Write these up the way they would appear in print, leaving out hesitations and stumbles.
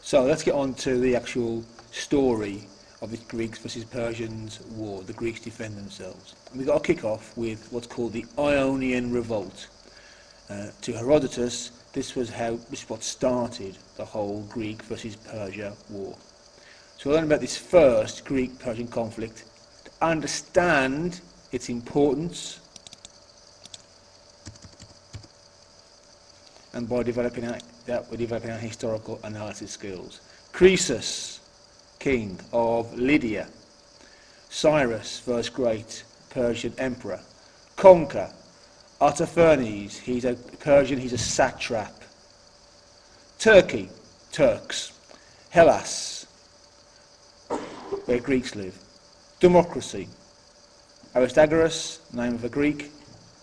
So let's get on to the actual story of the Greeks versus Persians war. The Greeks defend themselves. And we've got to kick off with what's called the Ionian Revolt. To Herodotus, this is what started the whole Greek versus Persia war. So we'll learn about this first Greek-Persian conflict to understand its importance, and by developing our historical analysis skills. Croesus, king of Lydia. Cyrus, first great Persian emperor. Conquer. Artaphernes, he's a Persian, he's a satrap. Turkey, Turks. Hellas, where Greeks live. Democracy. Aristagoras, name of a Greek.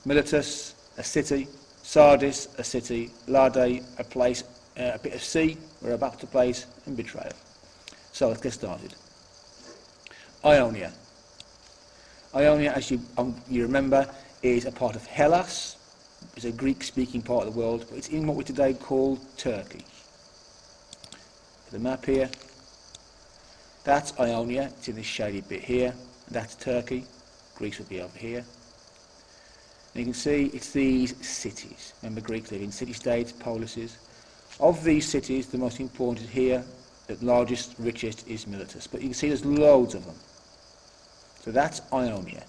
Miletus, a city. Sardis, a city. Lade, a place, a bit of sea, we're about to place, and betrayal. So let's get started. Ionia. Ionia, as you remember, is a part of Hellas. It's a Greek-speaking part of the world, but it's in what we today call Turkey. The map here. That's Ionia. It's in this shady bit here. That's Turkey. Greece would be over here. And you can see it's these cities. Remember, Greeks live in city-states, polises. Of these cities, the most important here, the largest, richest, is Miletus. But you can see there's loads of them. So that's Ionia.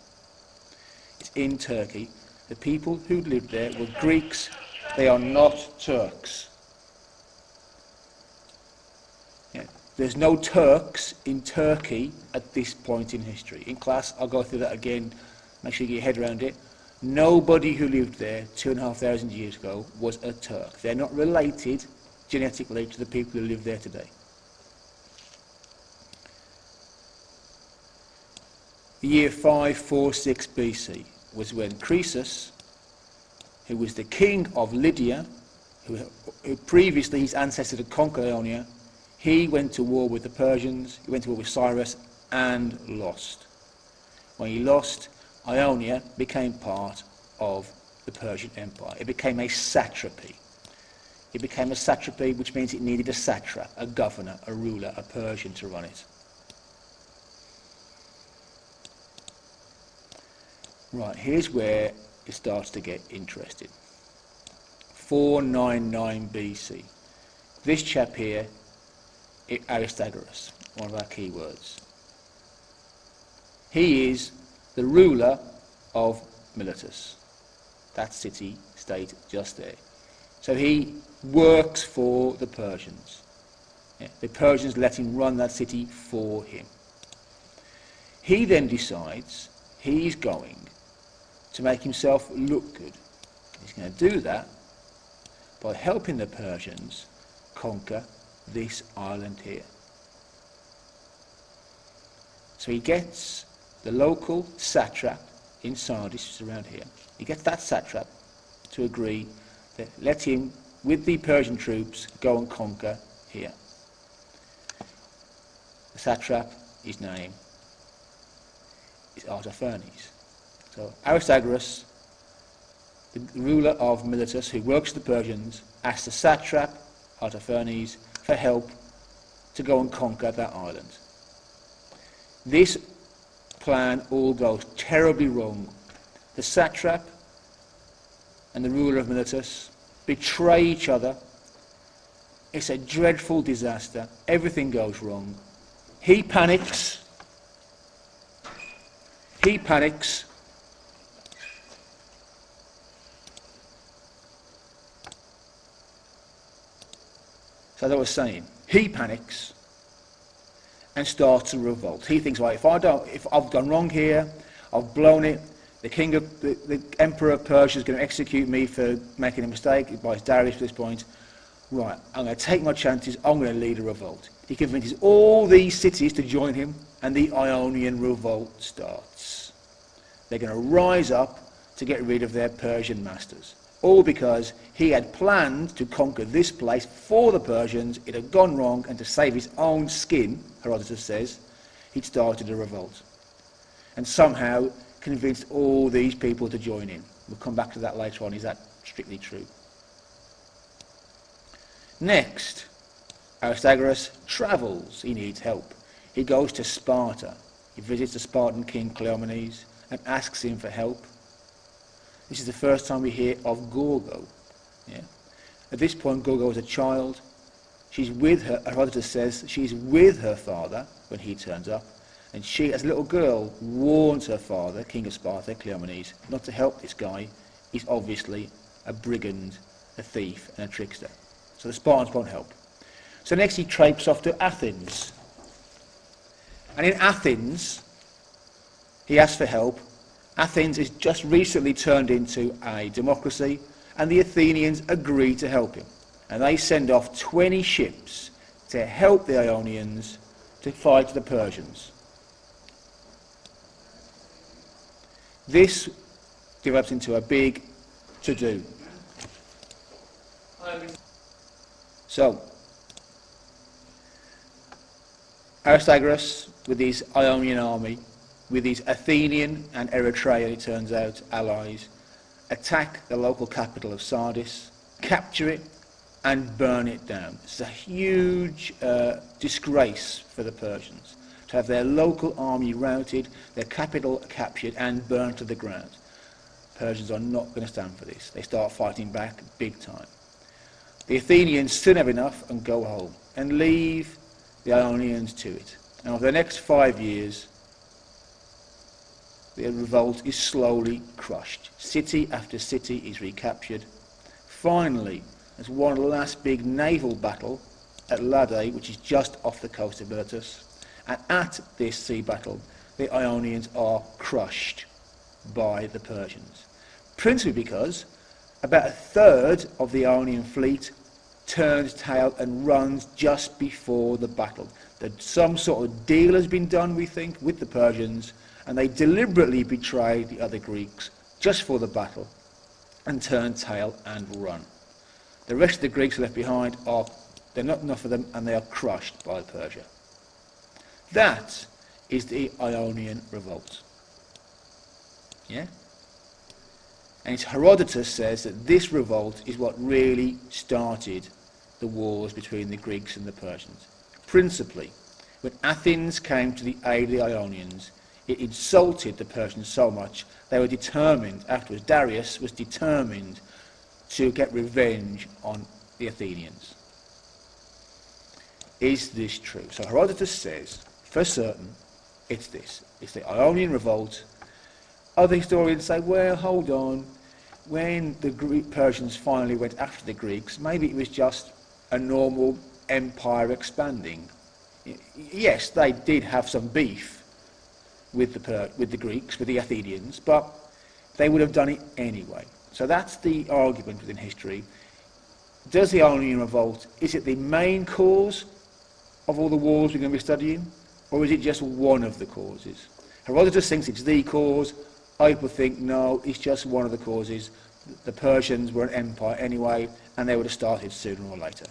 It's in Turkey. The people who lived there were Greeks. They are not Turks. Yeah. There's no Turks in Turkey at this point in history. In class, I'll go through that again. Make sure you get your head around it. Nobody who lived there 2,500 years ago was a Turk. They're not related genetically to the people who live there today. The year 546 BC was when Croesus, who was the king of Lydia, who previously his ancestor had conquered Ionia, he went to war with the Persians, he went to war with Cyrus and lost. When he lost, Ionia became part of the Persian Empire. It became a satrapy. It became a satrapy, which means it needed a satrap, a governor, a ruler, a Persian to run it. Right, here's where it starts to get interesting. 499 BC. This chap here, Aristagoras, one of our key words. He is the ruler of Miletus, that city, state just there. So he works for the Persians. Yeah, the Persians let him run that city for him. He then decides he's going to make himself look good. He's going to do that by helping the Persians conquer this island here. So he gets the local satrap in Sardis, which is around here. He gets that satrap to agree that let him, with the Persian troops, go and conquer here. The satrap, his name is Artaphernes. So Aristagoras, the ruler of Miletus, who works with the Persians, asks the satrap, Artaphernes, for help to go and conquer that island. This plan all goes terribly wrong. The satrap and the ruler of Miletus betray each other. It's a dreadful disaster. Everything goes wrong. He panics. So as I was saying, he panics and starts a revolt. He thinks, right, if I've gone wrong here, I've blown it, the emperor of Persia is going to execute me for making a mistake by Darius at this point. Right, I'm going to take my chances, I'm going to lead a revolt. He convinces all these cities to join him, and the Ionian Revolt starts. They're going to rise up to get rid of their Persian masters. All because he had planned to conquer this place for the Persians. It had gone wrong, and to save his own skin, Herodotus says, he'd started a revolt. And somehow convinced all these people to join in. We'll come back to that later on. Is that strictly true? Next, Aristagoras travels, he needs help. He goes to Sparta. He visits the Spartan king Cleomenes and asks him for help. This is the first time we hear of Gorgo. Yeah? At this point, Gorgo is a child. She's with her, Herodotus says, she's with her father when he turns up, and she, as a little girl, warns her father, king of Sparta, Cleomenes, not to help this guy. He's obviously a brigand, a thief, and a trickster. So the Spartans won't help. So next he traipses off to Athens. And in Athens, he asks for help. Athens is just recently turned into a democracy, and the Athenians agree to help him. And they send off 20 ships to help the Ionians to fight the Persians. This develops into a big to-do. So, Aristagoras, with his Ionian army, with his Athenian and Eritrean, it turns out, allies, attack the local capital of Sardis, capture it, and burn it down. It's a huge disgrace for the Persians to have their local army routed, their capital captured, and burned to the ground. Persians are not going to stand for this. They start fighting back big time. The Athenians soon have enough and go home and leave the Ionians to it. And over the next 5 years, the revolt is slowly crushed. City after city is recaptured. Finally, there's one last big naval battle at Lade, which is just off the coast of Miletus. And at this sea battle, the Ionians are crushed by the Persians. Principally because about a third of the Ionian fleet turns tail and runs just before the battle. That some sort of deal has been done, we think, with the Persians, and they deliberately betray the other Greeks just for the battle and turn tail and run. The rest of the Greeks left behind are, there are not enough of them, and they are crushed by Persia. That is the Ionian Revolt. Yeah? And Herodotus says that this revolt is what really started the wars between the Greeks and the Persians. Principally, when Athens came to the aid of the Ionians, it insulted the Persians so much they were determined, afterwards Darius was determined to get revenge on the Athenians. Is this true? So Herodotus says, for certain, it's this. It's the Ionian Revolt. Other historians say, well, hold on. When the Persians finally went after the Greeks, maybe it was just a normal empire expanding. Yes, they did have some beef with the Greeks, with the Athenians, but they would have done it anyway. So that's the argument within history. Does the Ionian Revolt, is it the main cause of all the wars we're going to be studying, or is it just one of the causes? Herodotus thinks it's the cause. Other people think, no, it's just one of the causes. The Persians were an empire anyway, and they would have started sooner or later.